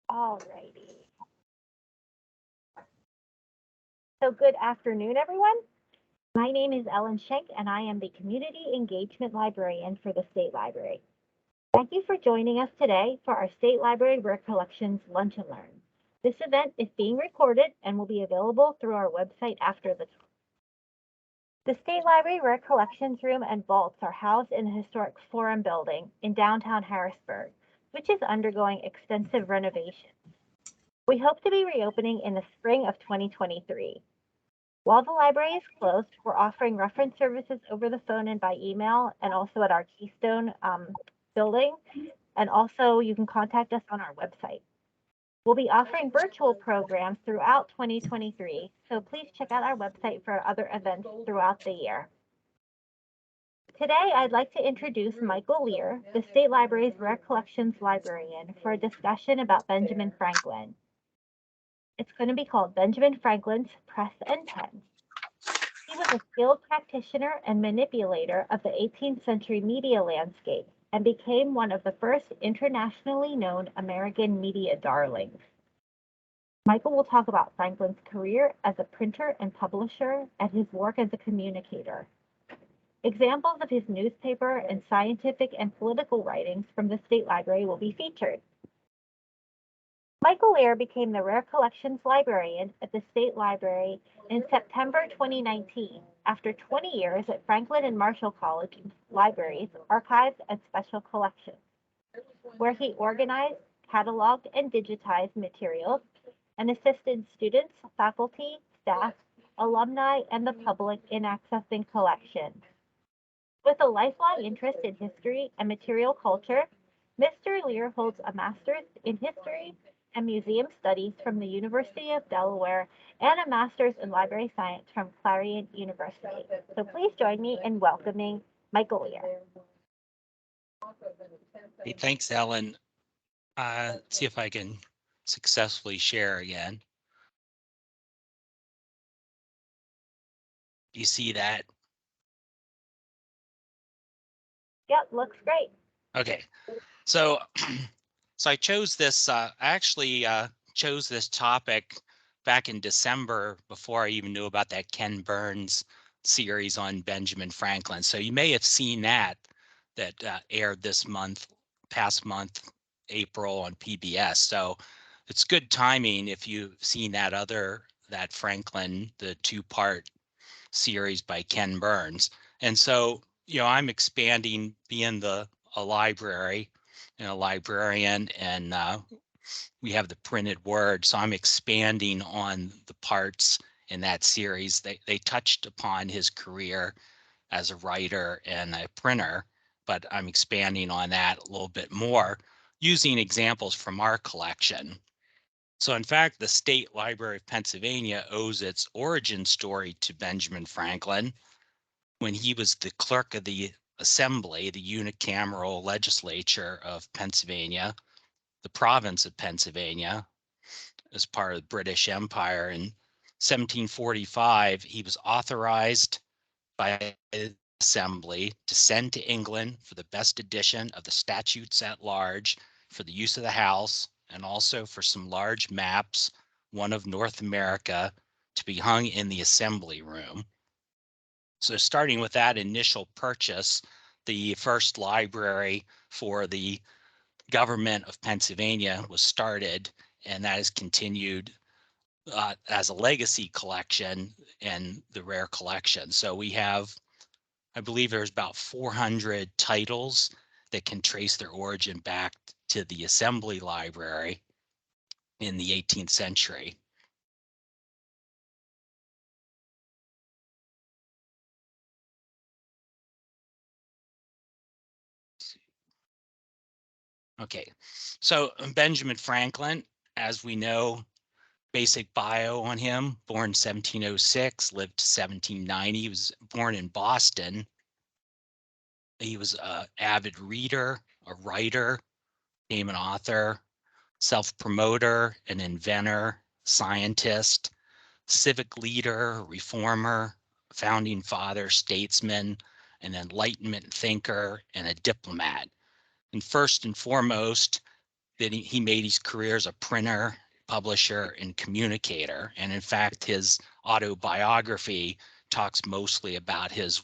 Alrighty. So good afternoon, everyone. My name is Ellen Schenk, and I am the Community Engagement Librarian for the State Library. Thank you for joining us today for our State Library Rare Collections Lunch and Learn. This event is being recorded and will be available through our website after the talk. The State Library Rare Collections Room and vaults are housed in the historic Forum Building in downtown Harrisburg, which is undergoing extensive renovations. We hope to be reopening in the spring of 2023. While the library is closed, we're offering reference services over the phone and by email, and also at our Keystone building. And also, you can contact us on our website. We'll be offering virtual programs throughout 2023, so please check out our website for other events throughout the year. Today, I'd like to introduce Michael Lear, the State Library's Rare Collections Librarian, for a discussion about Benjamin Franklin. It's going to be called Benjamin Franklin's Press and Pen. He was a skilled practitioner and manipulator of the 18th century media landscape and became one of the first internationally known American media darlings. Michael will talk about Franklin's career as a printer and publisher and his work as a communicator. Examples of his newspaper and scientific and political writings from the State Library will be featured. Michael Lear became the Rare Collections Librarian at the State Library in September 2019 after 20 years at Franklin and Marshall College Libraries, Archives, and Special Collections, where he organized, cataloged, and digitized materials and assisted students, faculty, staff, alumni, and the public in accessing collections. With a lifelong interest in history and material culture, Mr. Lear holds a master's in history and museum studies from the University of Delaware and a master's in library science from Clarion University. So please join me in welcoming Michael Lear. Hey, thanks, Ellen. See if I can successfully share again. Do you see that? Yep, looks great. Okay, so I chose this. I actually chose this topic back in December before I even knew about that Ken Burns series on Benjamin Franklin. So you may have seen that aired this past month, April on PBS. So it's good timing if you've seen that Franklin, the two-part series by Ken Burns. And so, I'm expanding being a library and a librarian, and we have the printed word. So I'm expanding on the parts in that series. They touched upon his career as a writer and a printer, but I'm expanding on that a little bit more using examples from our collection. So in fact, the State Library of Pennsylvania owes its origin story to Benjamin Franklin when he was the clerk of the Assembly, the unicameral legislature of Pennsylvania, the province of Pennsylvania, as part of the British Empire. In 1745, he was authorized by the Assembly to send to England for the best edition of the statutes at large for the use of the House, and also for some large maps, one of North America, to be hung in the Assembly room. So starting with that initial purchase, the first library for the government of Pennsylvania was started, and that has continued as a legacy collection and the rare collection. So we have, I believe there's about 400 titles that can trace their origin back to the Assembly Library in the 18th century. Okay, so Benjamin Franklin, as we know, basic bio on him, born 1706, lived 1790. He was born in Boston. He was an avid reader, a writer, became an author, self-promoter, an inventor, scientist, civic leader, reformer, founding father, statesman, an Enlightenment thinker, and a diplomat. And first and foremost, Then he made his career as a printer, publisher, and communicator. And in fact, his autobiography talks mostly about his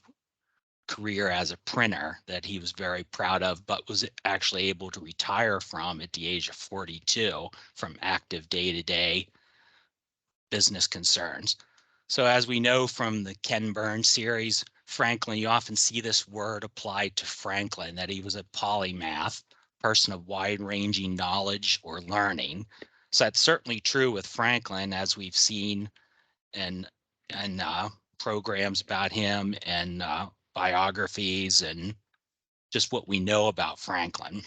career as a printer that he was very proud of, but was actually able to retire from at the age of 42 from active day-to-day business concerns. So as we know from the Ken Burns series, Franklin, you often see this word applied to Franklin, that he was a polymath, person of wide-ranging knowledge or learning. So that's certainly true with Franklin, as we've seen in programs about him and biographies and just what we know about Franklin.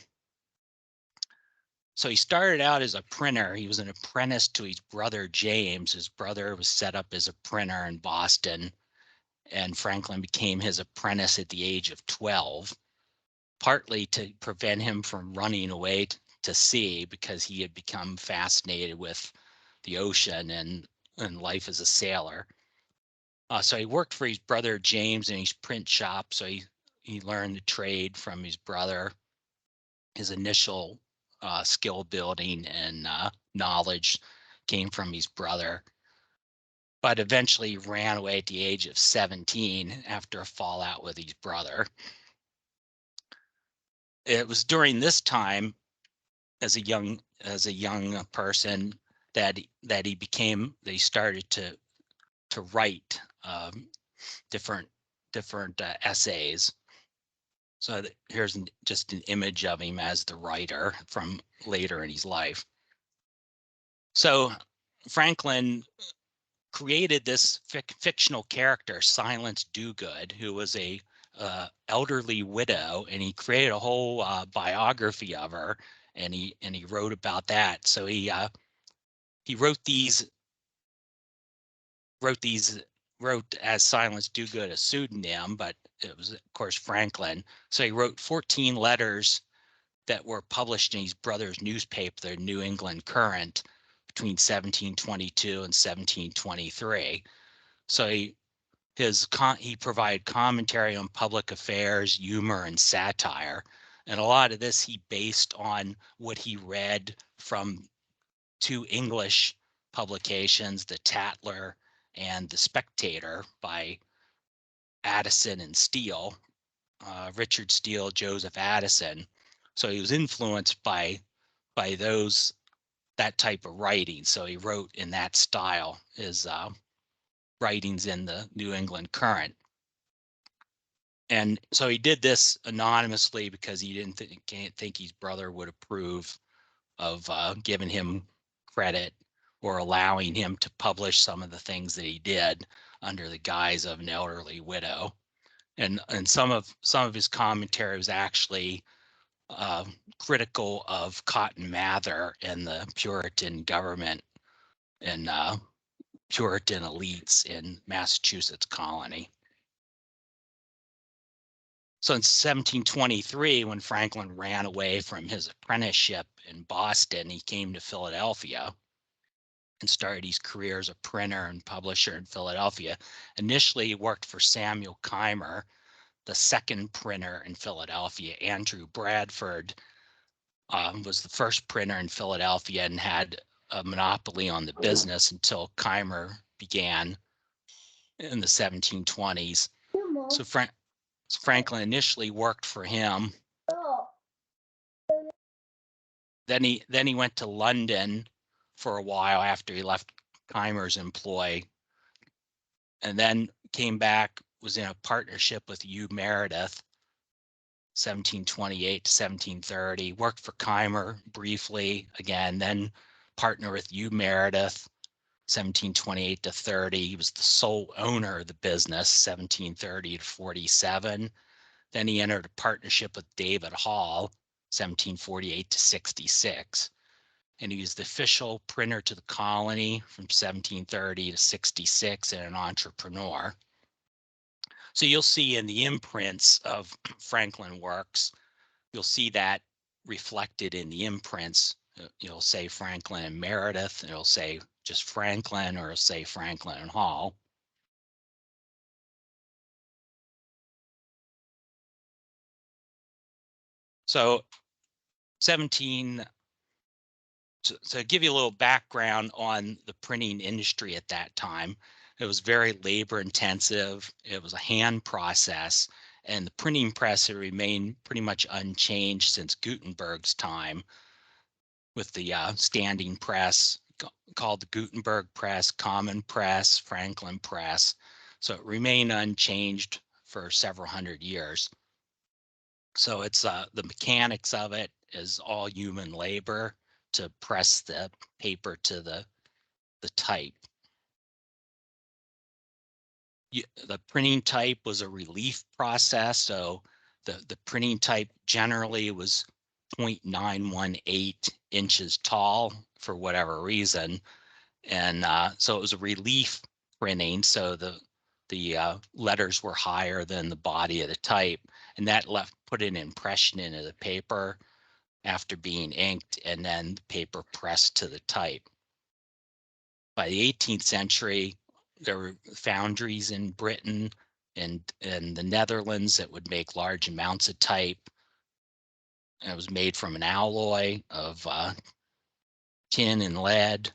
So he started out as a printer. He was an apprentice to his brother James. His brother was set up as a printer in Boston, and Franklin became his apprentice at the age of 12, partly to prevent him from running away to sea, because he had become fascinated with the ocean and life as a sailor. So he worked for his brother James in his print shop. So he learned the trade from his brother. His initial skill building and knowledge came from his brother, but eventually ran away at the age of 17 after a fallout with his brother. It was during this time, as a young person, that he started to write different essays. So here's just an image of him as the writer from later in his life. So Franklin created this fictional character, Silence Dogood, who was a elderly widow, and he created a whole biography of her, and he wrote about that. So he wrote as Silence Dogood a pseudonym, but it was, of course, Franklin. So he wrote 14 letters that were published in his brother's newspaper, the New England Courant, between 1722 and 1723. So he provided commentary on public affairs, humor, and satire. And a lot of this he based on what he read from two English publications, The Tatler and The Spectator by Addison and Steele, Richard Steele, Joseph Addison. So he was influenced by that type of writing. So he wrote in that style, his writings in the New England Courant. And so he did this anonymously because he didn't think his brother would approve of giving him credit or allowing him to publish some of the things that he did under the guise of an elderly widow. And some of his commentary was actually critical of Cotton Mather and the Puritan government and Puritan elites in Massachusetts colony. So in 1723, when Franklin ran away from his apprenticeship in Boston, he came to Philadelphia and started his career as a printer and publisher in Philadelphia. Initially, he worked for Samuel Keimer, the second printer in Philadelphia. Andrew Bradford was the first printer in Philadelphia and had a monopoly on the business until Keimer began in the 1720s. So Franklin initially worked for him. Then he went to London for a while after he left Keimer's employ, and then came back, was in a partnership with Hugh Meredith, 1728 to 1730, worked for Keimer briefly again, then partner with Hugh Meredith, 1728 to 30. He was the sole owner of the business, 1730 to 47. Then he entered a partnership with David Hall, 1748 to 66. And he was the official printer to the colony from 1730 to 66 and an entrepreneur. So you'll see in the imprints of Franklin works, you'll see that reflected in the imprints. You'll say Franklin and Meredith, and it'll say just Franklin, or it'll say Franklin and Hall. So to give you a little background on the printing industry at that time, it was very labor intensive. It was a hand process, and the printing press had remained pretty much unchanged since Gutenberg's time, with the standing press called the Gutenberg press, Common Press, Franklin Press. So it remained unchanged for several hundred years. So it's the mechanics of it is all human labor to press the paper to the type. The printing type was a relief process, so the printing type generally was 0.918 inches tall for whatever reason, and so it was a relief printing, so the letters were higher than the body of the type, and that put an impression into the paper after being inked, and then the paper pressed to the type. By the 18th century, there were foundries in Britain and the Netherlands that would make large amounts of type. And it was made from an alloy of tin and lead.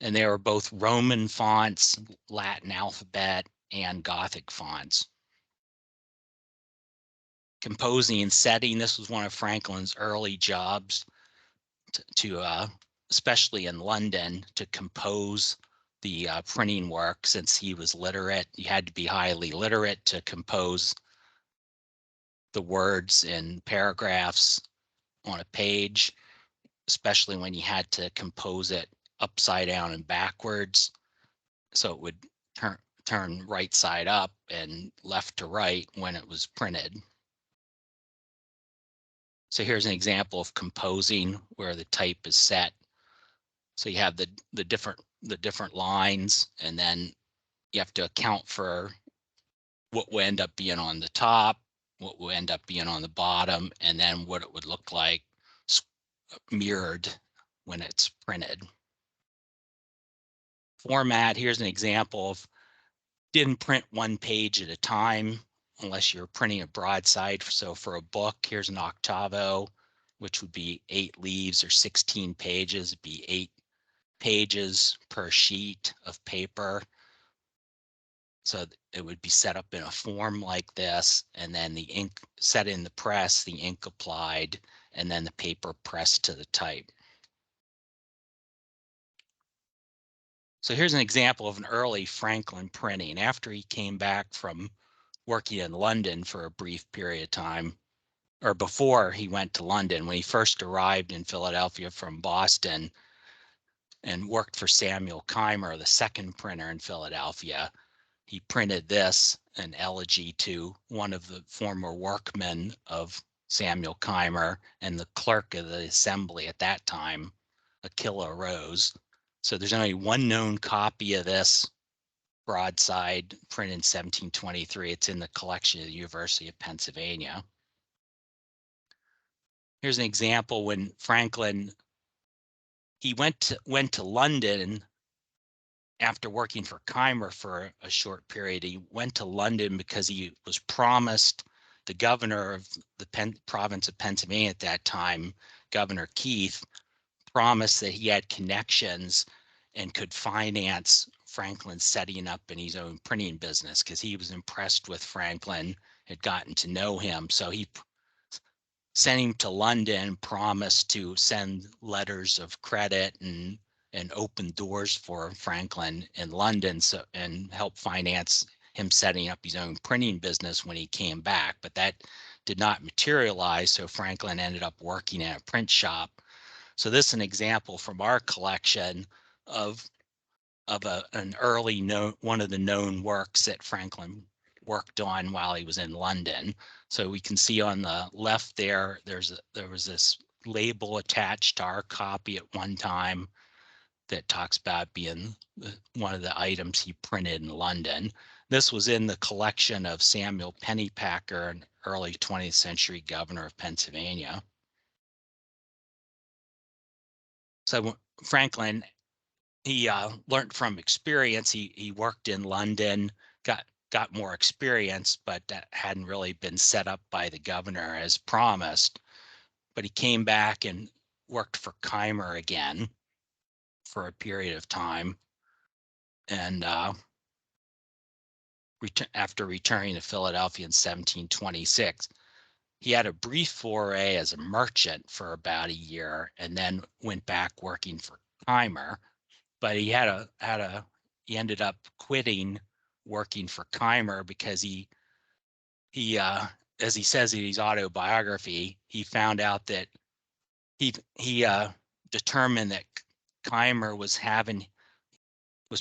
And they were both Roman fonts, Latin alphabet, and Gothic fonts. Composing and setting, this was one of Franklin's early jobs to especially in London, to compose the printing work. Since he was literate, you had to be highly literate to compose the words in paragraphs on a page, especially when you had to compose it upside down and backwards, so it would turn right side up and left to right when it was printed. So here's an example of composing where the type is set. So you have the different lines, and then you have to account for what will end up being on the top, what will end up being on the bottom, and then what it would look like mirrored when it's printed. Format, here's an example of didn't print one page at a time unless you're printing a broadside. So for a book, here's an octavo, which would be 8 leaves or 16 pages. It'd be 8 pages per sheet of paper. So it would be set up in a form like this, and then the ink set in the press, the ink applied, and then the paper pressed to the type. So here's an example of an early Franklin printing. After he came back from working in London for a brief period of time, or before he went to London, when he first arrived in Philadelphia from Boston and worked for Samuel Keimer, the second printer in Philadelphia, he printed this, an elegy to one of the former workmen of Samuel Keimer and the clerk of the assembly at that time, Aquila Rose. So there's only one known copy of this broadside printed in 1723. It's in the collection of the University of Pennsylvania. Here's an example when Franklin, he went to London after working for Keimer for a short period. He went to London because he was promised, the governor of the province of Pennsylvania at that time, Governor Keith, promised that he had connections and could finance Franklin setting up in his own printing business, because he was impressed with Franklin, had gotten to know him. So he sent him to London, promised to send letters of credit and open doors for Franklin in London, so and help finance him setting up his own printing business when he came back. But that did not materialize, so Franklin ended up working at a print shop. So this is an example from our collection of an early one of the known works that Franklin worked on while he was in London. So we can see on the left there, there was this label attached to our copy at one time that talks about being one of the items he printed in London. This was in the collection of Samuel Pennypacker, an early 20th century governor of Pennsylvania. So Franklin, he learned from experience. He worked in London, got more experience, but that hadn't really been set up by the governor as promised. But he came back and worked for Keimer again for a period of time, and after returning to Philadelphia in 1726, he had a brief foray as a merchant for about a year, and then went back working for Keimer. But he ended up quitting working for Keimer because he as he says in his autobiography, he found out that he determined that Keimer was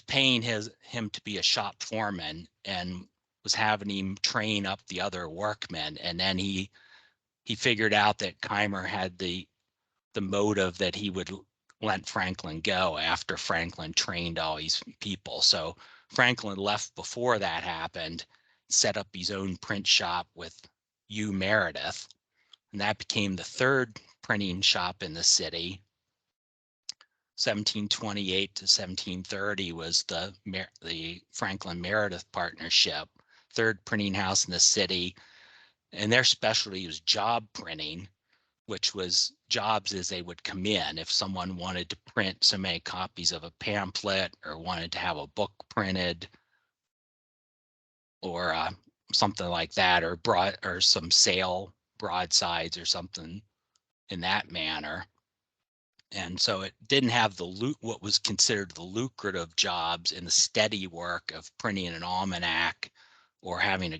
paying him to be a shop foreman and was having him train up the other workmen, and then he figured out that Keimer had the motive that he would let Franklin go after Franklin trained all these people. So Franklin left before that happened, set up his own print shop with U. Meredith, and that became the third printing shop in the city. 1728 to 1730 was the Franklin Meredith partnership, third printing house in the city, and their specialty was job printing, which was jobs as they would come in. If someone wanted to print so many copies of a pamphlet or wanted to have a book printed or something like that, or some sale broadsides or something in that manner. And so it didn't have what was considered the lucrative jobs in the steady work of printing an almanac or having the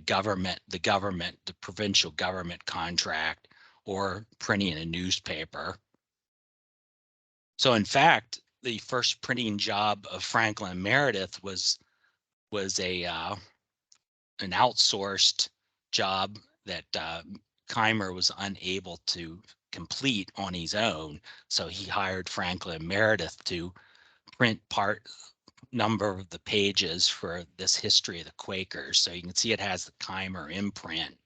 provincial government contract or printing a newspaper. So in fact, the first printing job of Franklin Meredith was an outsourced job that Keimer was unable to complete on his own. So he hired Franklin Meredith to print number of the pages for this history of the Quakers. So you can see it has the Keimer imprint,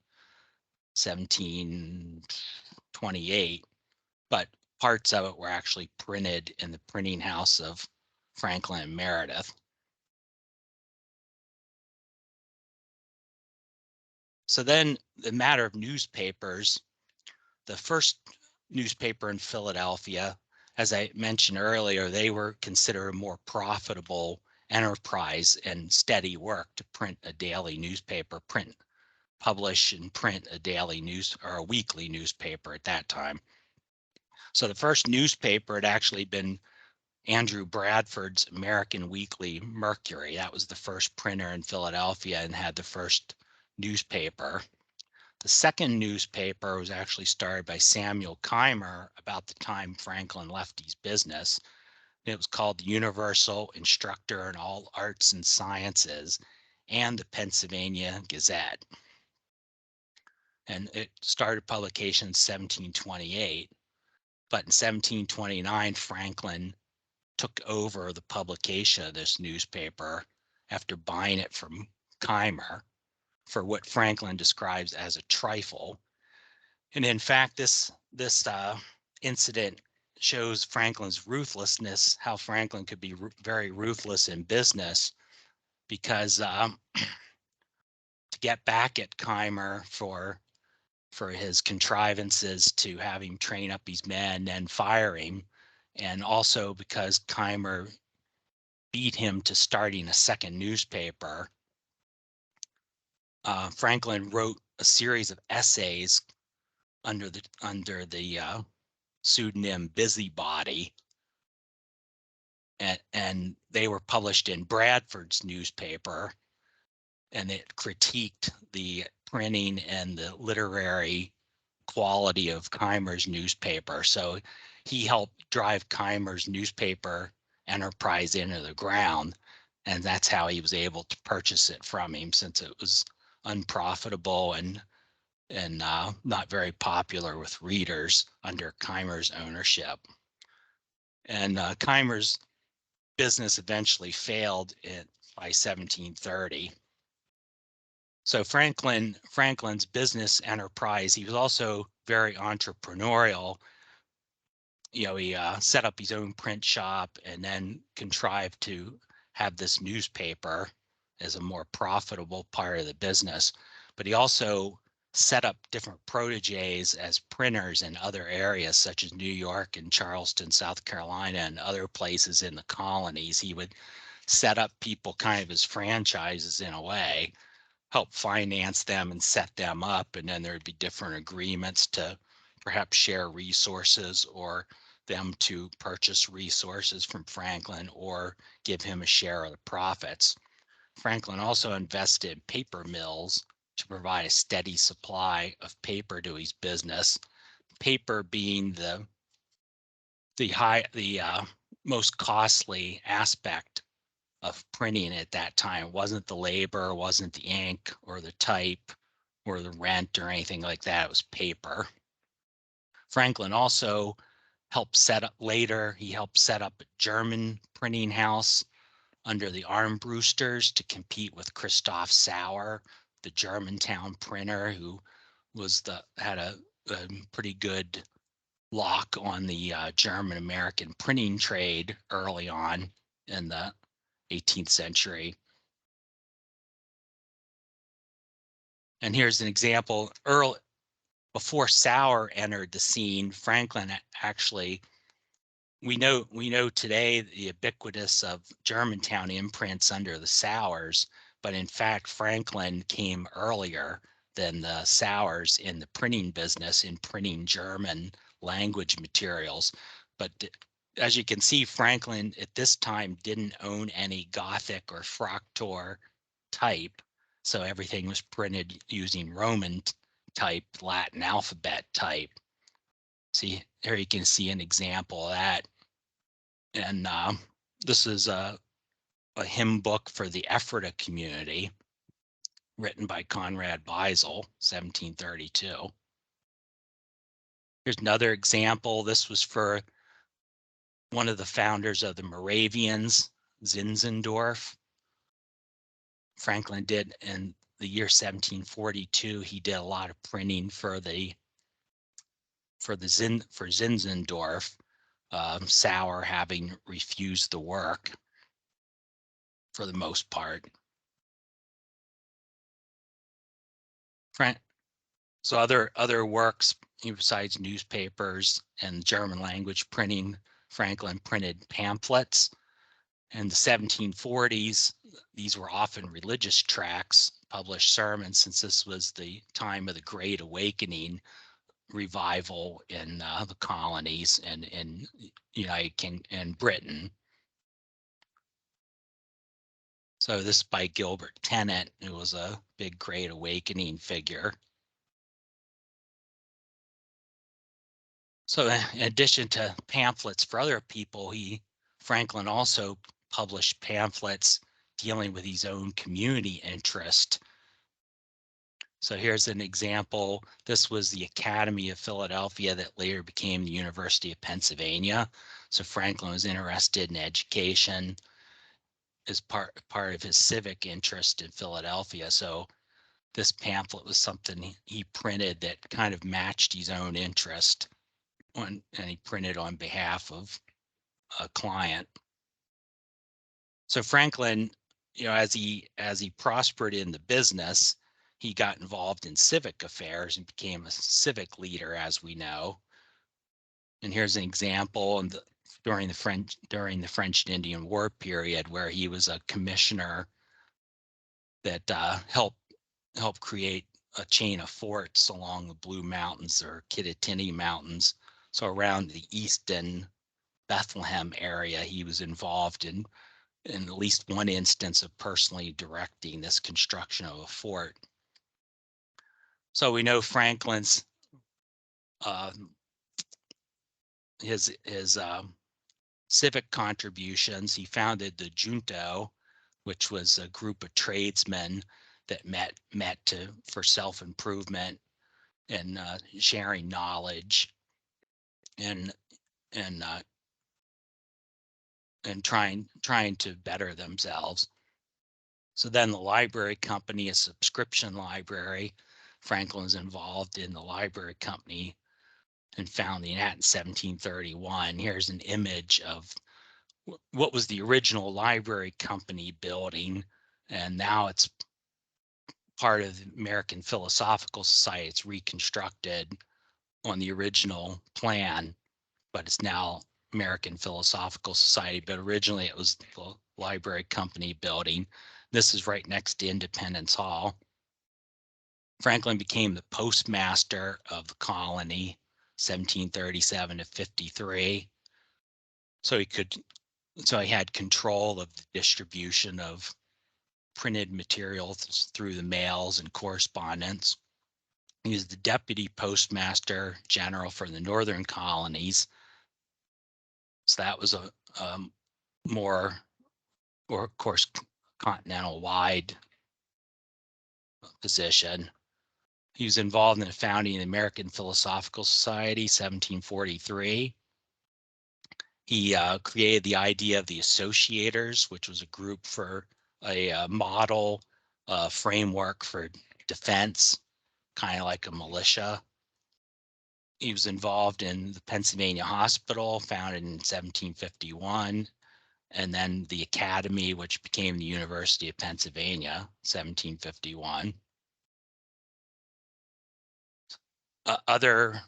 1728, but parts of it were actually printed in the printing house of Franklin Meredith. So then the matter of newspapers, the first newspaper in Philadelphia, as I mentioned earlier, they were considered a more profitable enterprise and steady work to print a daily newspaper, publish and print a daily news or a weekly newspaper at that time. So the first newspaper had actually been Andrew Bradford's American Weekly Mercury. That was the first printer in Philadelphia and had the first newspaper. The second newspaper was actually started by Samuel Keimer about the time Franklin left his business. It was called the Universal Instructor in All Arts and Sciences and the Pennsylvania Gazette. And it started publication in 1728, but in 1729, Franklin took over the publication of this newspaper after buying it from Keimer for what Franklin describes as a trifle. And in fact, this incident shows Franklin's ruthlessness, how Franklin could be very ruthless in business, because to get back at Keimer for his contrivances to have him train up his men and fire him, and also because Keimer beat him to starting a second newspaper, Franklin wrote a series of essays under the pseudonym Busybody, and they were published in Bradford's newspaper, and it critiqued the printing and the literary quality of Keimer's newspaper. So he helped drive Keimer's newspaper enterprise into the ground, and that's how he was able to purchase it from him, since it was unprofitable and not very popular with readers under Keimer's ownership. And Keimer's business eventually failed by 1730. So Franklin's business enterprise, he was also very entrepreneurial. You know, he set up his own print shop and then contrived to have this newspaper as a more profitable part of the business. But he also set up different proteges as printers in other areas such as New York and Charleston, South Carolina, and other places in the colonies. He would set up people kind of as franchises in a way, help finance them and set them up, and then there'd be different agreements to perhaps share resources or them to purchase resources from Franklin or give him a share of the profits. Franklin also invested in paper mills to provide a steady supply of paper to his business. Paper being the most costly aspect of printing at that time. It wasn't the labor, wasn't the ink or the type or the rent or anything like that. It was paper. Franklin also helped set up he helped set up a German printing house under the Armbrusters to compete with Christoph Sauer, the Germantown printer, who had a pretty good lock on the German American printing trade early on in the 18th century. And here's an example. Before Sauer entered the scene, Franklin actually, we know today the ubiquitous of Germantown imprints under the Sauers, but in fact, Franklin came earlier than the Sauers in the printing business, in printing German language materials. But as you can see, Franklin at this time didn't own any Gothic or Fraktur type. So everything was printed using Roman type, Latin alphabet type. See, here you can see an example of that. And this is a hymn book for the Ephrata community, written by Conrad Beisel, 1732. Here's another example. This was for one of the founders of the Moravians, Zinzendorf. Franklin did in the year 1742. He did a lot of printing for Zinzendorf, Sauer having refused the work for the most part. So other works besides newspapers and German language printing, Franklin printed pamphlets. In the 1740s, these were often religious tracts, published sermons, since this was the time of the Great Awakening revival in the colonies and in United Kingdom and Britain. So this is by Gilbert Tennant, who was a big Great Awakening figure. So in addition to pamphlets for other people, Franklin also published pamphlets dealing with his own community interest. So here's an example. This was the Academy of Philadelphia that later became the University of Pennsylvania. So Franklin was interested in education as part of his civic interest in Philadelphia. So this pamphlet was something he printed that kind of matched his own interest, and he printed on behalf of a client. So Franklin, as he prospered in the business, he got involved in civic affairs and became a civic leader, as we know. And here's an example during the French and Indian War period, where he was a commissioner that helped create a chain of forts along the Blue Mountains or Kittatinny Mountains. So around the Easton, Bethlehem area, he was involved in at least one instance of personally directing this construction of a fort. So we know Franklin's his civic contributions. He founded the Junto, which was a group of tradesmen that met for self-improvement and sharing knowledge and trying to better themselves. So then the library company, a subscription library, Franklin's involved in the library company and founding that in 1731. Here's an image of what was the original library company building, and now it's part of the American Philosophical Society. It's reconstructed on the original plan, but it's now American Philosophical Society. But originally it was the Library Company building. This is right next to Independence Hall. Franklin became the postmaster of the colony, 1737 to 53. So he had control of the distribution of printed materials through the mails and correspondence. He was the deputy postmaster general for the northern colonies. So that was a more, or of course, continental wide position. He was involved in the founding of the American Philosophical Society, 1743. He created the idea of the associators, which was a group for a model framework for defense, kind of like a militia. He was involved in the Pennsylvania Hospital, founded in 1751, and then the Academy, which became the University of Pennsylvania, 1751. Other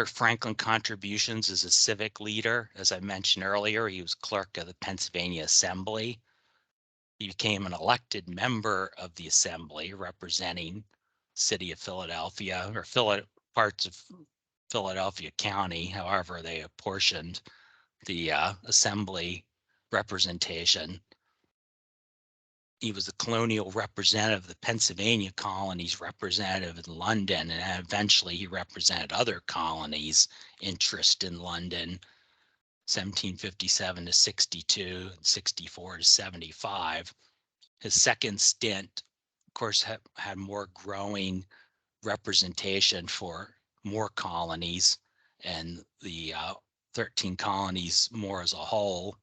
Franklin contributions as a civic leader. As I mentioned earlier, he was clerk of the Pennsylvania Assembly. He became an elected member of the Assembly representing the city of Philadelphia, or parts of Philadelphia County. However, they apportioned the Assembly representation. He was the colonial representative of the Pennsylvania colonies, representative in London, and eventually he represented other colonies' interest in London, 1757 to 62, 64 to 75. His second stint, of course, had more growing representation for more colonies and the 13 colonies more as a whole,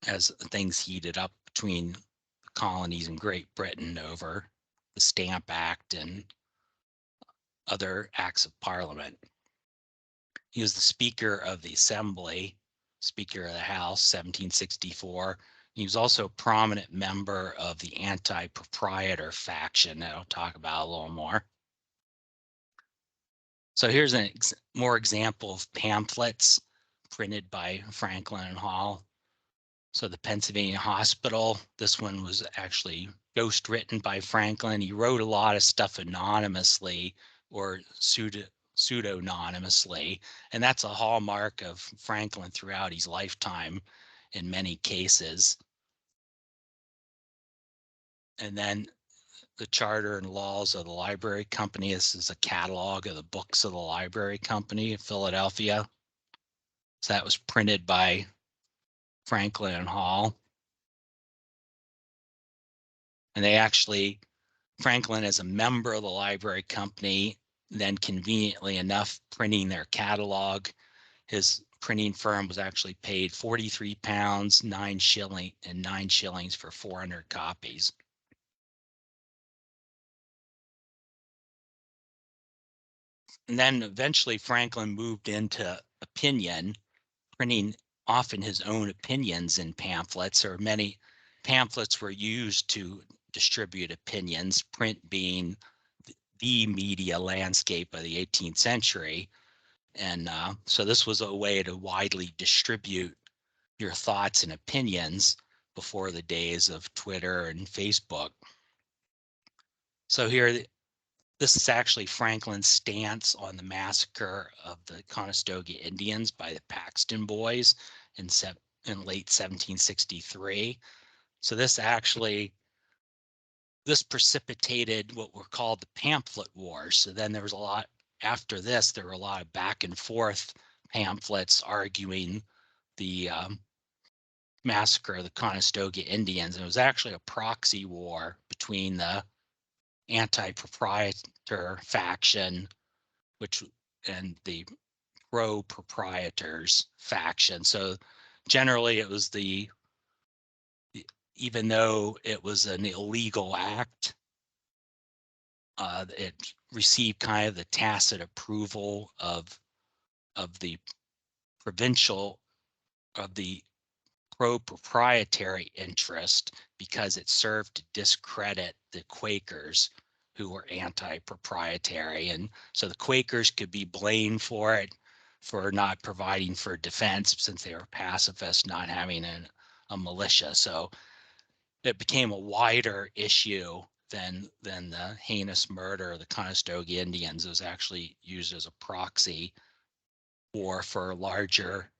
as things heated up between the colonies and Great Britain over the Stamp Act and other acts of Parliament. He was the Speaker of the Assembly, Speaker of the House, 1764. He was also a prominent member of the anti-proprietor faction that I'll talk about a little more. So here's more example of pamphlets printed by Franklin and Hall. So the Pennsylvania Hospital, this one was actually ghost written by Franklin. He wrote a lot of stuff anonymously or pseudonymously, and that's a hallmark of Franklin throughout his lifetime in many cases. And then the charter and laws of the Library Company. This is a catalog of the books of the Library Company of Philadelphia. So that was printed by Franklin and Hall. And they actually, Franklin as a member of the Library Company, then conveniently enough printing their catalog, his printing firm was actually paid £43, 9 shillings, and 9 shillings for 400 copies. And then eventually Franklin moved into opinion, printing often his own opinions in pamphlets, or many pamphlets were used to distribute opinions, print being the media landscape of the 18th century. And so this was a way to widely distribute your thoughts and opinions before the days of Twitter and Facebook. So here, this is actually Franklin's stance on the massacre of the Conestoga Indians by the Paxton Boys in late 1763. So this precipitated what were called the pamphlet wars. So then there was a lot, after this, there were a lot of back and forth pamphlets arguing the massacre of the Conestoga Indians. And it was actually a proxy war between the anti-proprietor faction, and the pro-proprietors faction. So generally it was even though it was an illegal act, it received kind of the tacit approval of the pro-proprietary interest because it served to discredit the Quakers, who were anti-proprietary. And so the Quakers could be blamed for it, for not providing for defense since they were pacifists, not having a militia. So it became a wider issue than the heinous murder of the Conestoga Indians. It was actually used as a proxy for larger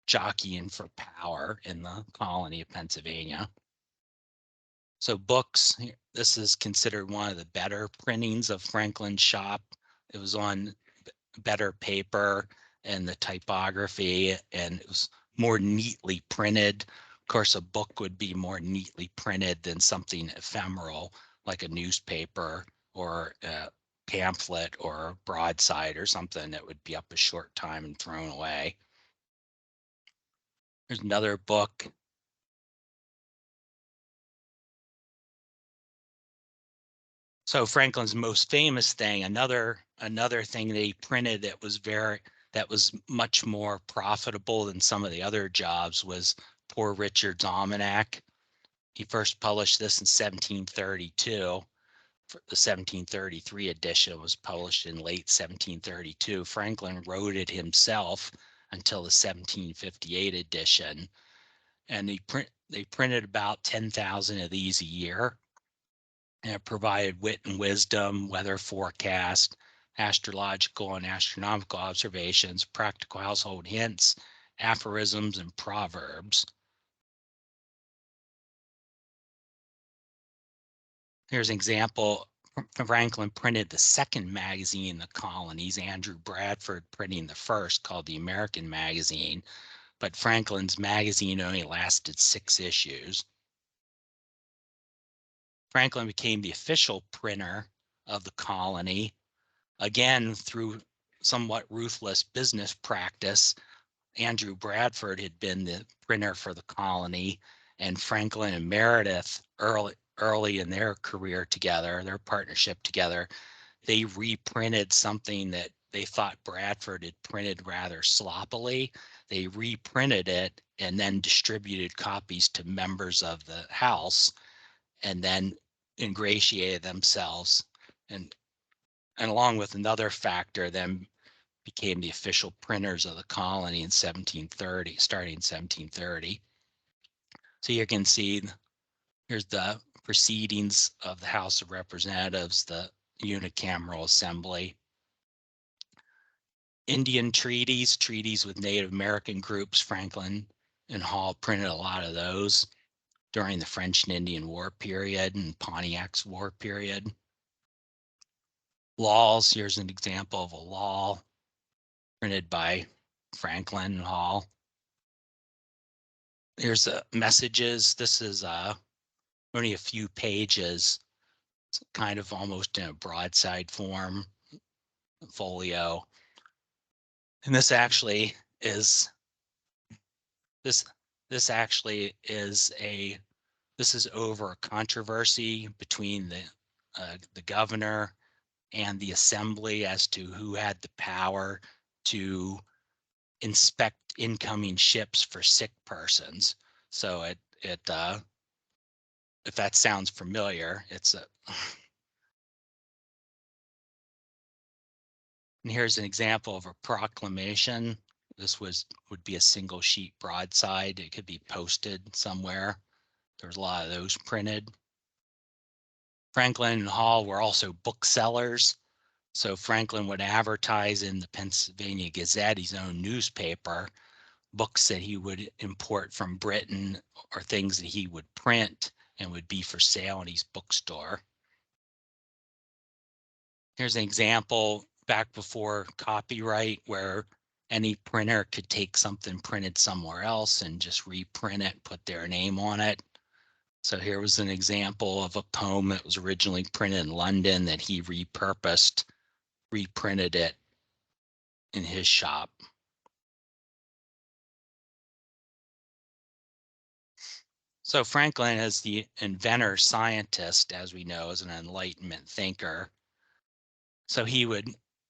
jockeying for power in the colony of Pennsylvania. So books, this is considered one of the better printings of Franklin's shop. It was on better paper and the typography, and it was more neatly printed. Of course, a book would be more neatly printed than something ephemeral like a newspaper or a pamphlet or a broadside or something that would be up a short time and thrown away. There's another book. So Franklin's most famous thing, another thing that he printed that was much more profitable than some of the other jobs, was Poor Richard's Almanac. He first published this in 1732. The 1733 edition was published in late 1732. Franklin wrote it himself until the 1758 edition, and they printed about 10,000 of these a year. And it provided wit and wisdom, weather forecast, astrological and astronomical observations, practical household hints, aphorisms, and proverbs. Here's an example. Franklin printed the second magazine in the colonies, Andrew Bradford printing the first, called the American Magazine, but Franklin's magazine only lasted 6 issues. Franklin became the official printer of the colony, again through somewhat ruthless business practice. Andrew Bradford had been the printer for the colony, and Franklin and Meredith, early in their career together, their partnership together, they reprinted something that they thought Bradford had printed rather sloppily. They reprinted it and then distributed copies to members of the House, and then ingratiated themselves, and along with another factor, then became the official printers of the colony in 1730, starting in 1730. So you can see here's the proceedings of the House of Representatives, the unicameral assembly. Indian treaties with Native American groups. Franklin and Hall printed a lot of those during the French and Indian War period and Pontiac's War period. Laws, here's an example of a law printed by Franklin and Hall. Here's messages. This is only a few pages. It's kind of almost in a broadside form, folio. And this actually is over a controversy between the governor and the assembly as to who had the power to inspect incoming ships for sick persons. So if that sounds familiar, it's a and here's an example of a proclamation. This would be a single sheet broadside. It could be posted somewhere. There's a lot of those printed. Franklin and Hall were also booksellers. So Franklin would advertise in the Pennsylvania Gazette, his own newspaper, books that he would import from Britain or things that he would print and would be for sale in his bookstore. Here's an example back before copyright where any printer could take something printed somewhere else and just reprint it, put their name on it. So here was an example of a poem that was originally printed in London that he repurposed, reprinted it in his shop. So Franklin, as the inventor scientist, as we know, as an Enlightenment thinker, so he would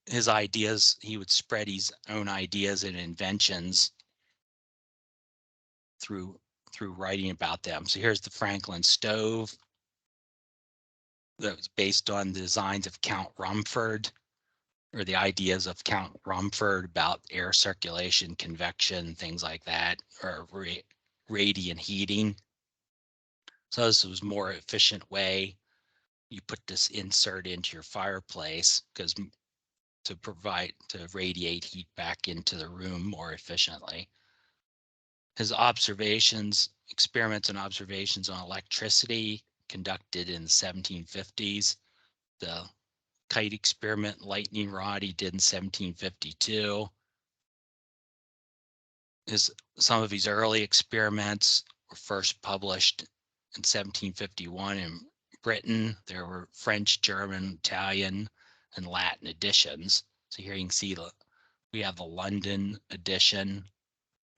spread his own ideas and inventions through writing about them. So here's the Franklin stove that was based on the designs of Count Rumford, or the ideas of Count Rumford about air circulation, convection, things like that, or radiant heating. So this was more efficient way. You put this insert into your fireplace because to radiate heat back into the room more efficiently. His experiments and observations on electricity conducted in the 1750s. The kite experiment, lightning rod, he did in 1752. Some of his early experiments were first published in 1751 in Britain. There were French, German, Italian, and Latin editions. So here you can see we have the London edition,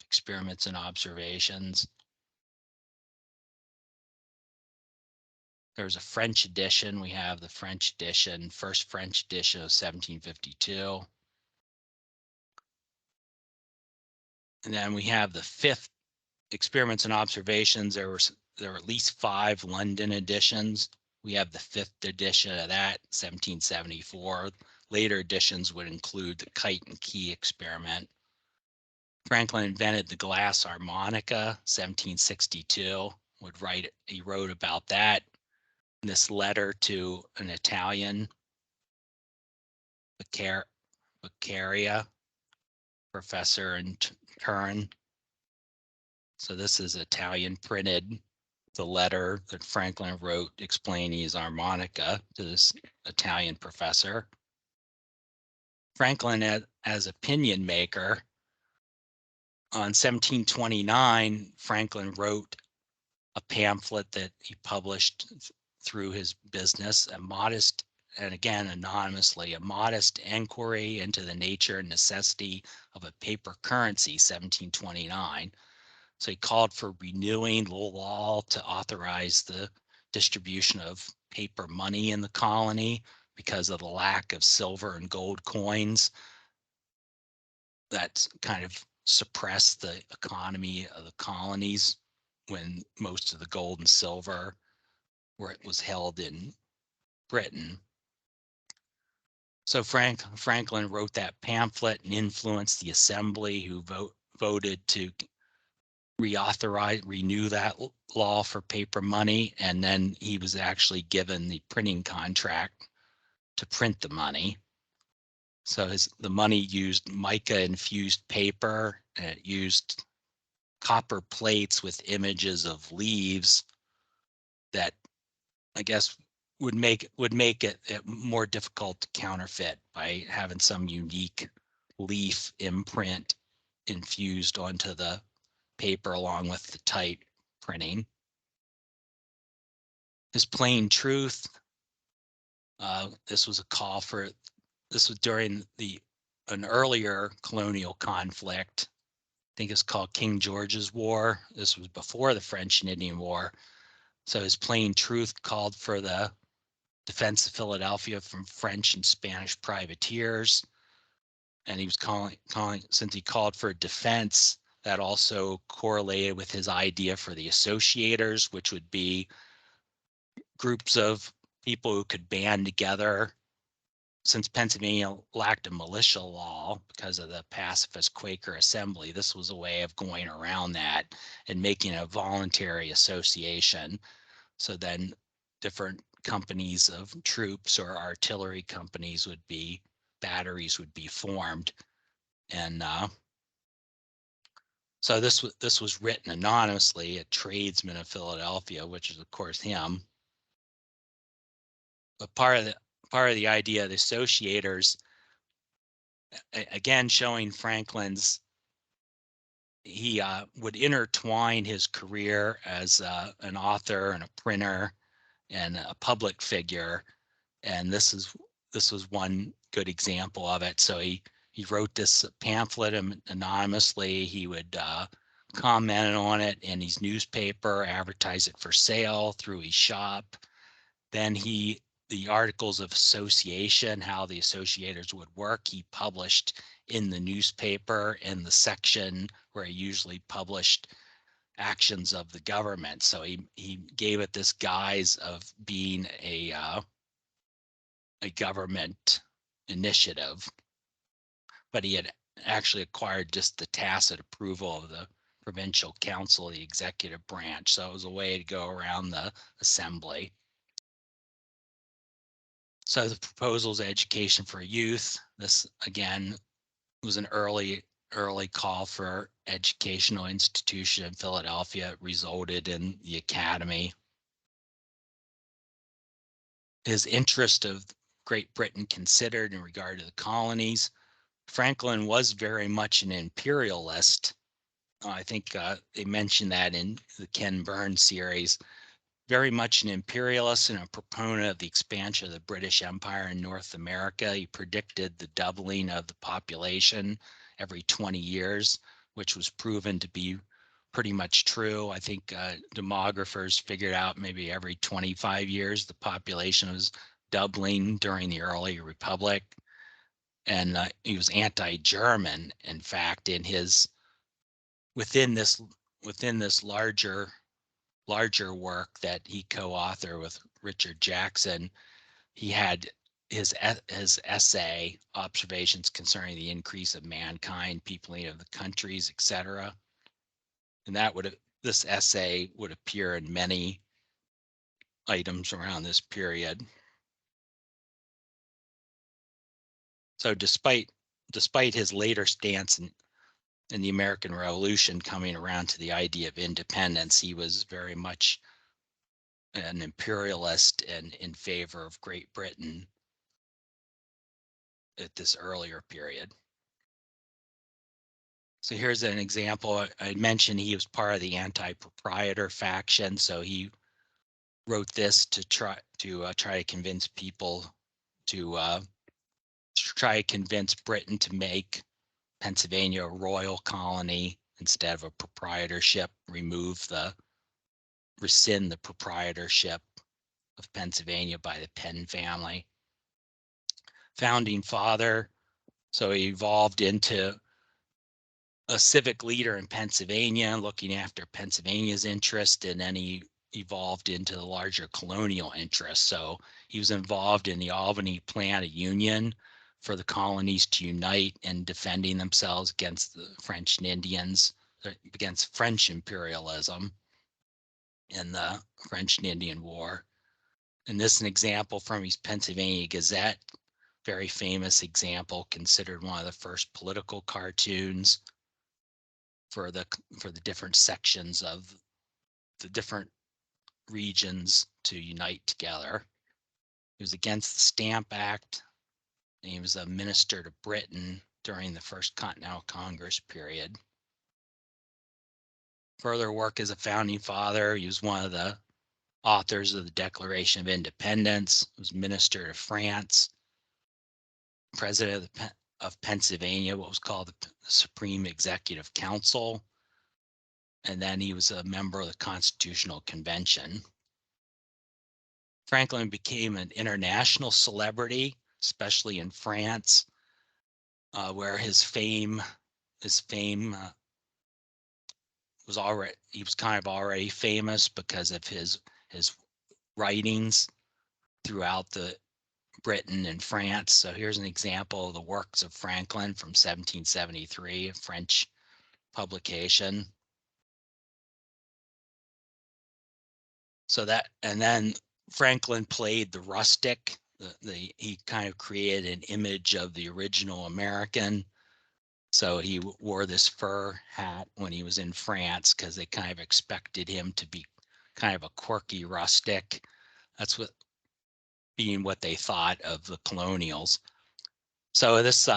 experiments and observations. There's a French edition. We have the French edition, first French edition of 1752. And then we have the fifth experiments and observations. There were at least 5 London editions. We have the 5th edition of that, 1774. Later editions would include the kite and key experiment. Franklin invented the glass harmonica, 1762. He wrote about that in this letter to an Italian, Beccaria, professor in Turin. So this is Italian printed, the letter that Franklin wrote explaining his harmonica to this Italian professor. Franklin, as opinion maker, on 1729, Franklin wrote a pamphlet that he published through his business, and again, anonymously, a modest inquiry into the nature and necessity of a paper currency, 1729. So he called for renewing the law to authorize the distribution of paper money in the colony because of the lack of silver and gold coins that kind of suppressed the economy of the colonies when most of the gold and silver was held in Britain. So Franklin wrote that pamphlet and influenced the assembly, who voted to renew that law for paper money, and then he was actually given the printing contract to print the money. So the money used mica infused paper, and it used copper plates with images of leaves that I guess would make it more difficult to counterfeit by having some unique leaf imprint infused onto the paper along with the type printing. His plain truth. This was during an earlier colonial conflict. I think it's called King George's War. This was before the French and Indian War. So his plain truth called for the defense of Philadelphia from French and Spanish privateers. And he was since he called for defense, that also correlated with his idea for the associators, which would be groups of people who could band together. Since Pennsylvania lacked a militia law because of the pacifist Quaker Assembly, this was a way of going around that and making a voluntary association. So then different companies of troops or artillery companies batteries would be formed. And so this was written anonymously, a tradesman of Philadelphia, which is of course him. But part of the idea of the associators, again, showing Franklin's, he would intertwine his career as an author and a printer and a public figure. And this was one good example of it. So he wrote this pamphlet anonymously. He would comment on it in his newspaper, advertise it for sale through his shop. Then the articles of association, how the associators would work, he published in the newspaper in the section where he usually published actions of the government. So he gave it this guise of being a government initiative, but he had actually acquired just the tacit approval of the provincial council, the executive branch. So it was a way to go around the assembly. So the proposals, education for youth. This again was an early call for educational institution in Philadelphia. It resulted in the academy. His interest of Great Britain considered in regard to the colonies. Franklin was very much an imperialist. I think they mentioned that in the Ken Burns series. Very much an imperialist and a proponent of the expansion of the British Empire in North America. He predicted the doubling of the population every 20 years, which was proven to be pretty much true. I think demographers figured out maybe every 25 years the population was doubling during the early republic. And he was anti-German, in fact, in his within this larger work that he co-authored with Richard Jackson. He had his essay, Observations Concerning the Increase of Mankind, Peopling of the Countries, etc. And this essay would appear in many items around this period. So despite his later stance in the American Revolution coming around to the idea of independence, he was very much an imperialist and in favor of Great Britain at this earlier period. So here's an example. I mentioned he was part of the anti-proprietor faction, so he wrote this to try to convince people to try to convince Britain to make Pennsylvania a royal colony instead of a proprietorship, rescind the proprietorship of Pennsylvania by the Penn family. Founding father, so he evolved into a civic leader in Pennsylvania, looking after Pennsylvania's interest, and then he evolved into the larger colonial interest. So he was involved in the Albany Plan of Union for the colonies to unite in defending themselves against the French and Indians, against French imperialism in the French and Indian War. And this is an example from his Pennsylvania Gazette, very famous example, considered one of the first political cartoons for the different sections of the different regions to unite together. He was against the Stamp Act, and he was a minister to Britain during the First Continental Congress period. Further work as a founding father, he was one of the authors of the Declaration of Independence, was minister to France, president of Pennsylvania, what was called the Supreme Executive Council, and then he was a member of the Constitutional Convention. Franklin became an international celebrity, especially in France, where his fame was he was kind of already famous because of his writings throughout the Britain and France. So here's an example of the works of Franklin from 1773, a French publication. So and then Franklin played the rustic. He kind of created an image of the original American. So he wore this fur hat when he was in France because they kind of expected him to be kind of a quirky rustic. That's what they thought of the colonials. So this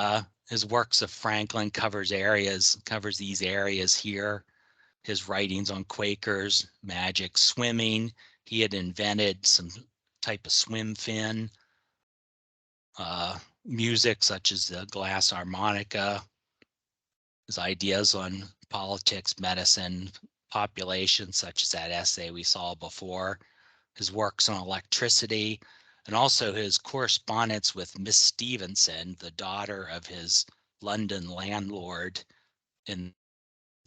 his works of Franklin covers these areas here. His writings on Quakers, magic, swimming. He had invented some type of swim fin, music such as the glass harmonica, his ideas on politics, medicine, population, such as that essay we saw before, his works on electricity, and also his correspondence with Miss Stevenson, the daughter of his London landlord in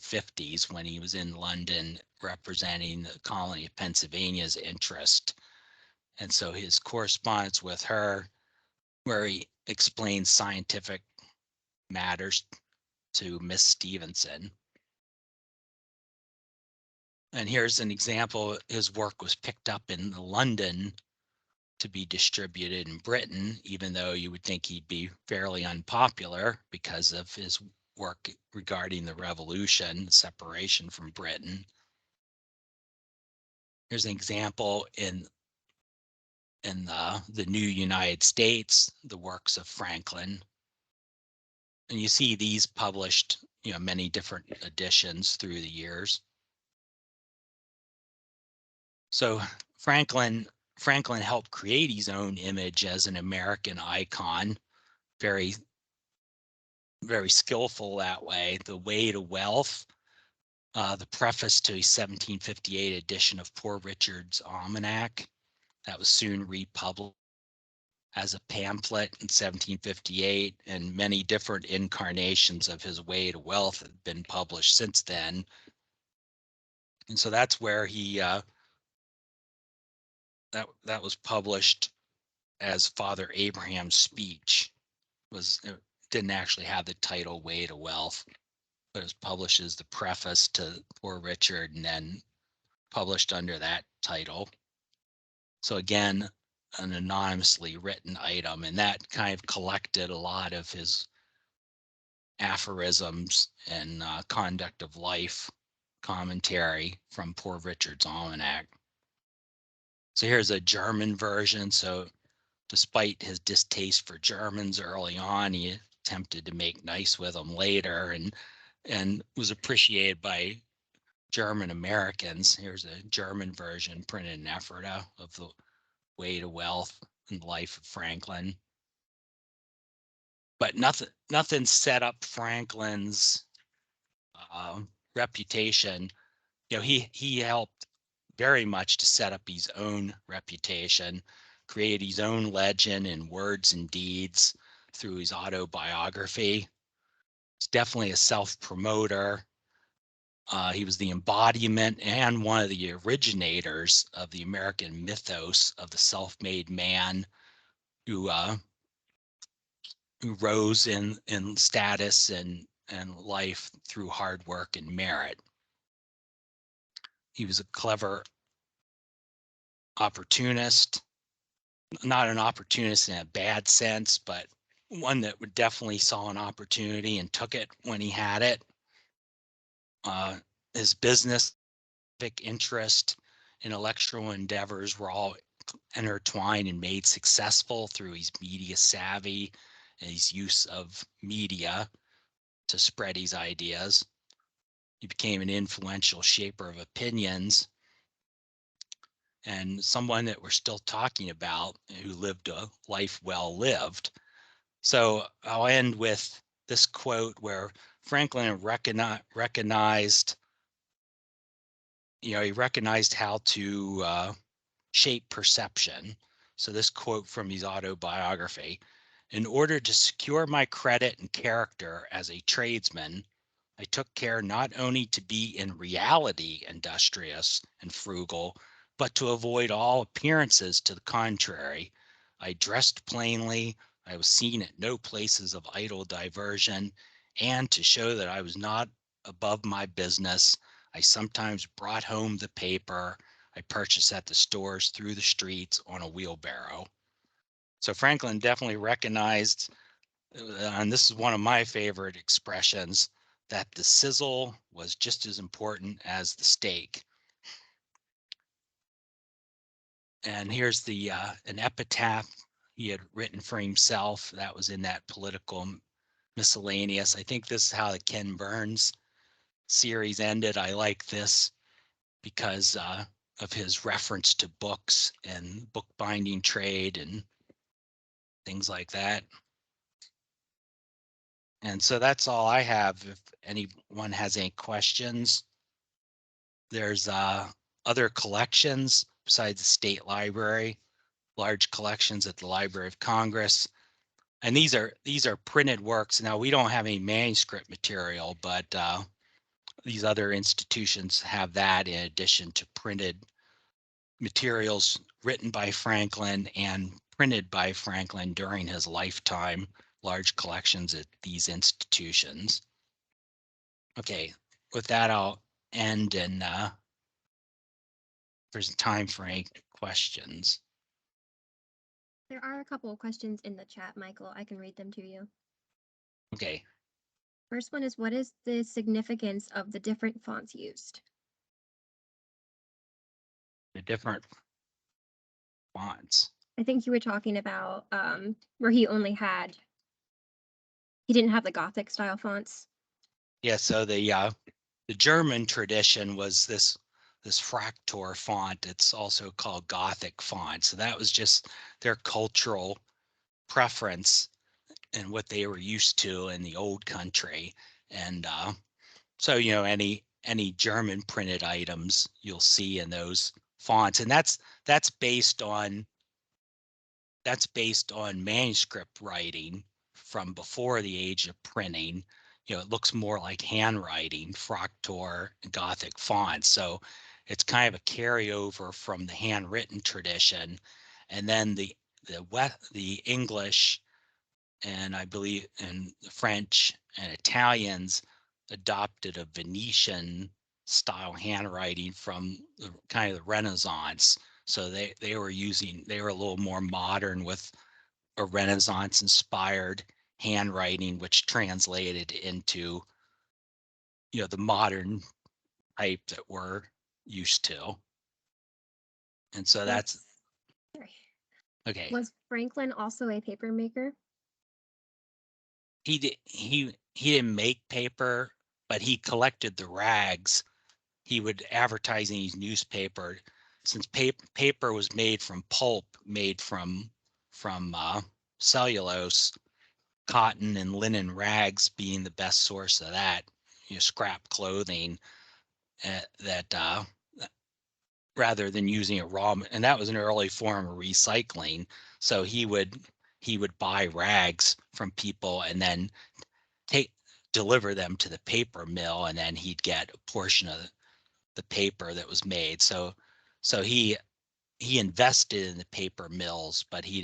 50s when he was in London representing the colony of Pennsylvania's interest. And so his correspondence with her, where he explains scientific matters to Miss Stevenson. And here's an example. His work was picked up in London to be distributed in Britain, even though you would think he'd be fairly unpopular because of his work regarding the revolution, the separation from Britain. Here's an example in the new United States, the works of Franklin. And you see these published, many different editions through the years. So Franklin helped create his own image as an American icon, very, very skillful that way. The Way to Wealth, the preface to a 1758 edition of Poor Richard's Almanac that was soon republished as a pamphlet in 1758, and many different incarnations of his Way to Wealth have been published since then. And so that's where he that was published as Father Abraham's speech. It didn't actually have the title Way to Wealth, but it was published as the preface to Poor Richard and then published under that title. So again, an anonymously written item, and that kind of collected a lot of his aphorisms and conduct of life commentary from Poor Richard's Almanac. So here's a German version. So despite his distaste for Germans early on, he attempted to make nice with them later and was appreciated by German Americans. Here's a German version printed in Ephrata of the Way to Wealth and the Life of Franklin. But nothing set up Franklin's reputation. He helped very much to set up his own reputation, create his own legend in words and deeds through his autobiography. He's definitely a self-promoter. He was the embodiment and one of the originators of the American mythos of the self-made man who rose in status and life through hard work and merit. He was a clever opportunist, not an opportunist in a bad sense, but one that would definitely saw an opportunity and took it when he had it. His business, interest, intellectual endeavors were all intertwined and made successful through his media savvy and his use of media to spread his ideas. He became an influential shaper of opinions and someone that we're still talking about who lived a life well lived. So I'll end with this quote where Franklin recognized, he recognized how to shape perception. So this quote from his autobiography: "In order to secure my credit and character as a tradesman, I took care not only to be in reality industrious and frugal, but to avoid all appearances to the contrary. I dressed plainly, I was seen at no places of idle diversion, and to show that I was not above my business, I sometimes brought home the paper I purchased at the stores through the streets on a wheelbarrow." So Franklin definitely recognized, and this is one of my favorite expressions, that the sizzle was just as important as the steak. And here's the an epitaph he had written for himself that was in that Political Miscellaneous. I think this is how the Ken Burns series ended. I like this because of his reference to books and bookbinding trade and things like that. And so that's all I have. If anyone has any questions, there's other collections besides the State Library, large collections at the Library of Congress. And these are printed works. Now we don't have any manuscript material, but these other institutions have that in addition to printed materials written by Franklin and printed by Franklin during his lifetime, large collections at these institutions. Okay, with that, I'll end, and there's time for any questions. There are a couple of questions in the chat, Michael. I can read them to you. Okay. First one is, what is the significance of the different fonts used? The different fonts. I think you were talking about where he didn't have the Gothic style fonts. Yeah, so the German tradition was this Fraktur font. It's also called Gothic font. So that was just their cultural preference and what they were used to in the old country. And so, you know, any German printed items you'll see in those fonts, and that's based on manuscript writing from before the age of printing. You know, it looks more like handwriting, Fraktur, Gothic fonts. So it's kind of a carryover from the handwritten tradition, and then the English, and I believe in the French and Italians adopted a Venetian style handwriting from the kind of the Renaissance. So they were a little more modern with a Renaissance inspired handwriting, which translated into, you know, the modern type that we're used to. And so that's okay. Was Franklin also a paper maker? He didn't make paper, but he collected the rags. He would advertise in his newspaper, since paper was made from pulp, made from cellulose, cotton and linen rags being the best source of that, you know, scrap clothing, that rather than using a and that was an early form of recycling. So he would buy rags from people and then deliver them to the paper mill, and then he'd get a portion of the paper that was made. So he invested in the paper mills, but he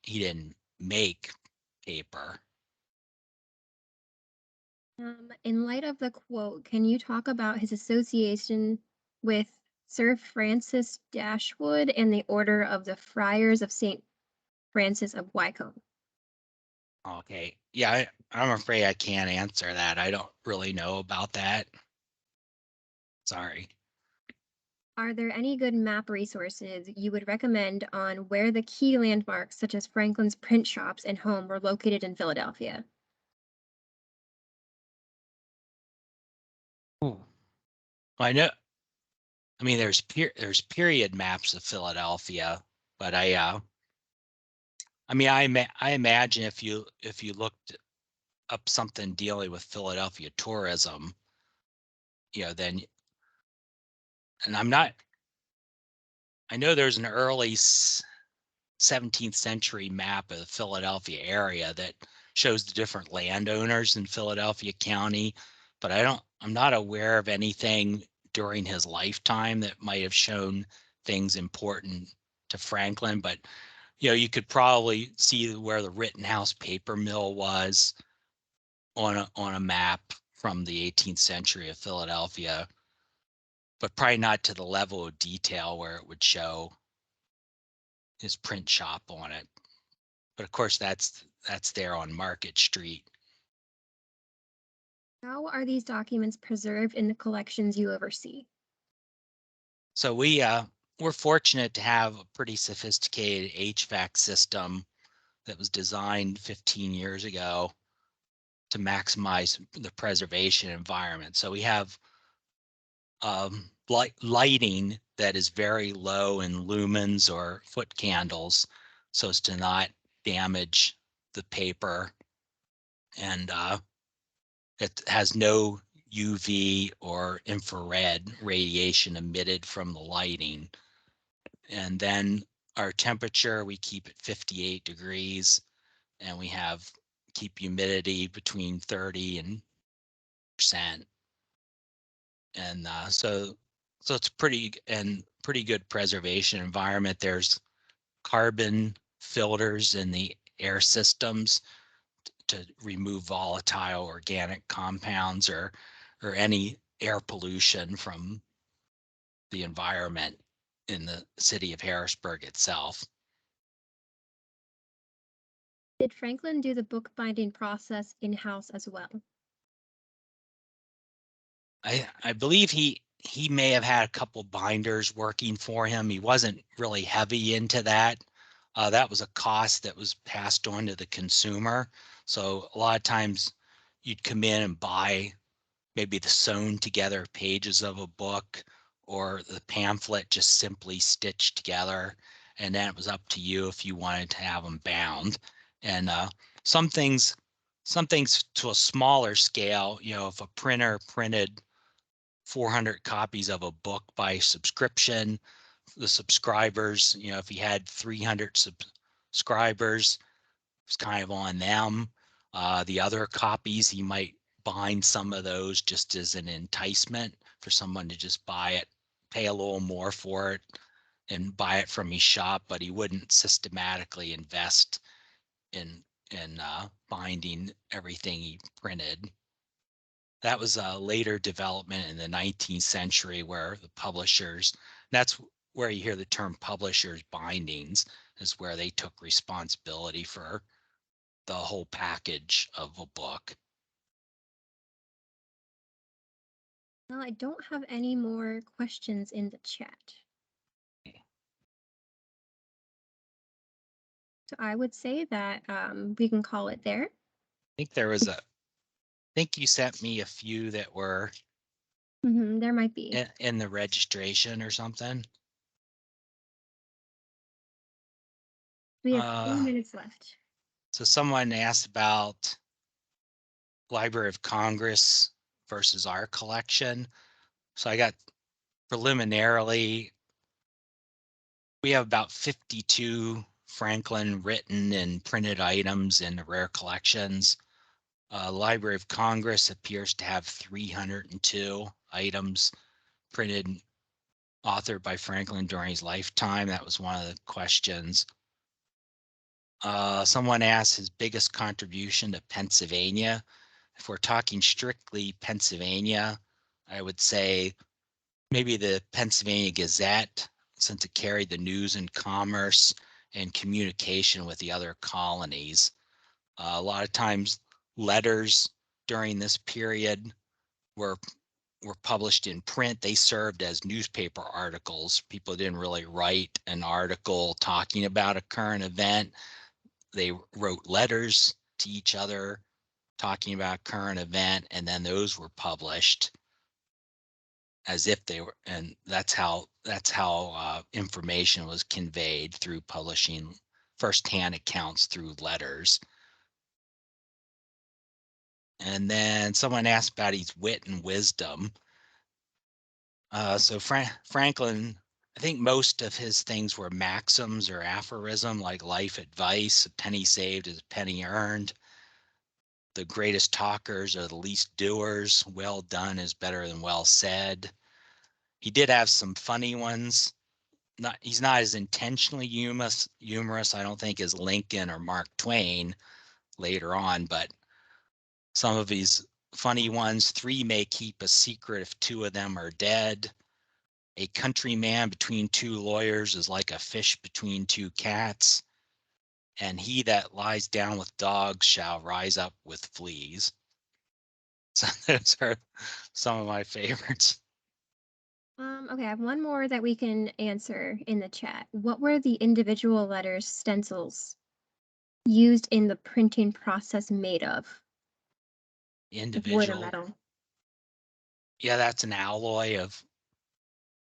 didn't make paper. In light of the quote, can you talk about his association with Sir Francis Dashwood and the Order of the Friars of St. Francis of Wycombe? Okay. Yeah, I'm afraid I can't answer that. I don't really know about that. Sorry. Are there any good map resources you would recommend on where the key landmarks, such as Franklin's print shops and home, were located in Philadelphia? Ooh. I know. I mean, there's period maps of Philadelphia, but I mean, I imagine if you looked up something dealing with Philadelphia tourism, you know, then, and I know there's an early 17th century map of the Philadelphia area that shows the different landowners in Philadelphia County, but I'm not aware of anything during his lifetime that might have shown things important to Franklin. But, you know, you could probably see where the Rittenhouse paper mill was on a map from the 18th century of Philadelphia, but probably not to the level of detail where it would show his print shop on it. But of course, that's there on Market Street. How are these documents preserved in the collections you oversee? So we're fortunate to have a pretty sophisticated HVAC system that was designed 15 years ago to maximize the preservation environment. So we have lighting that is very low in lumens or foot candles, so as to not damage the paper, and it has no UV or infrared radiation emitted from the lighting. And then our temperature, we keep at 58 degrees, and we keep humidity between 30 and %. And so it's pretty good preservation environment. There's carbon filters in the air systems to remove volatile organic compounds or any air pollution from the environment in the city of Harrisburg itself. Did Franklin do the bookbinding process in-house as well? I believe he may have had a couple binders working for him. He wasn't really heavy into that. That was a cost that was passed on to the consumer. So a lot of times you'd come in and buy maybe the sewn together pages of a book or the pamphlet just simply stitched together. And then it was up to you if you wanted to have them bound. And some things to a smaller scale, you know, if a printer printed 400 copies of a book by subscription, the subscribers, you know, if he had 300 subscribers, it's kind of on them. The other copies, he might bind some of those just as an enticement for someone to just buy it, pay a little more for it and buy it from his shop, but he wouldn't systematically invest in binding everything he printed. That was a later development in the 19th century where the publishers, that's where you hear the term publishers bindings, is where they took responsibility for the whole package of a book. Well, I don't have any more questions in the chat. So I would say that we can call it there. I think there was I think you sent me a few that were There might be. in the registration or something. We have 4 minutes left. So someone asked about Library of Congress versus our collection. So I got preliminarily, we have about 52 Franklin written and printed items in the rare collections. Library of Congress appears to have 302 items printed, authored by Franklin during his lifetime. That was one of the questions. Someone asked his biggest contribution to Pennsylvania. If we're talking strictly Pennsylvania, I would say maybe the Pennsylvania Gazette, since it carried the news and commerce and communication with the other colonies. A lot of times letters during this period were published in print. They served as newspaper articles. People didn't really write an article talking about a current event. They wrote letters to each other talking about a current event, and then those were published as if they were, and that's how information was conveyed through publishing firsthand accounts through letters. And then someone asked about his wit and wisdom. So Franklin, I think most of his things were maxims or aphorism, like life advice: a penny saved is a penny earned. The greatest talkers are the least doers. Well done is better than well said. He did have some funny ones. He's not as intentionally humorous, I don't think, as Lincoln or Mark Twain later on, but some of his funny ones: 3 may keep a secret if 2 of them are dead. A countryman between 2 lawyers is like a fish between 2 cats. And he that lies down with dogs shall rise up with fleas. So those are some of my favorites. Okay, I have one more that we can answer in the chat. What were the individual letters, stencils, used in the printing process made of? Individual. Wood or metal? Yeah, that's an alloy of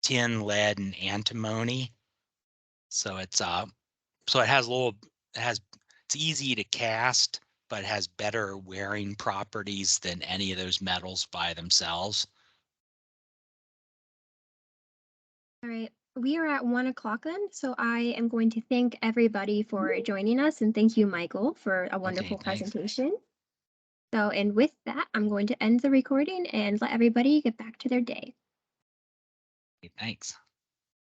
tin, lead, and antimony. So it's so it has it's easy to cast, but it has better wearing properties than any of those metals by themselves. All right, we are at 1 o'clock then, so I am going to thank everybody for joining us, and thank you, Michael, for a wonderful presentation. So, and with that, I'm going to end the recording and let everybody get back to their day. Thanks.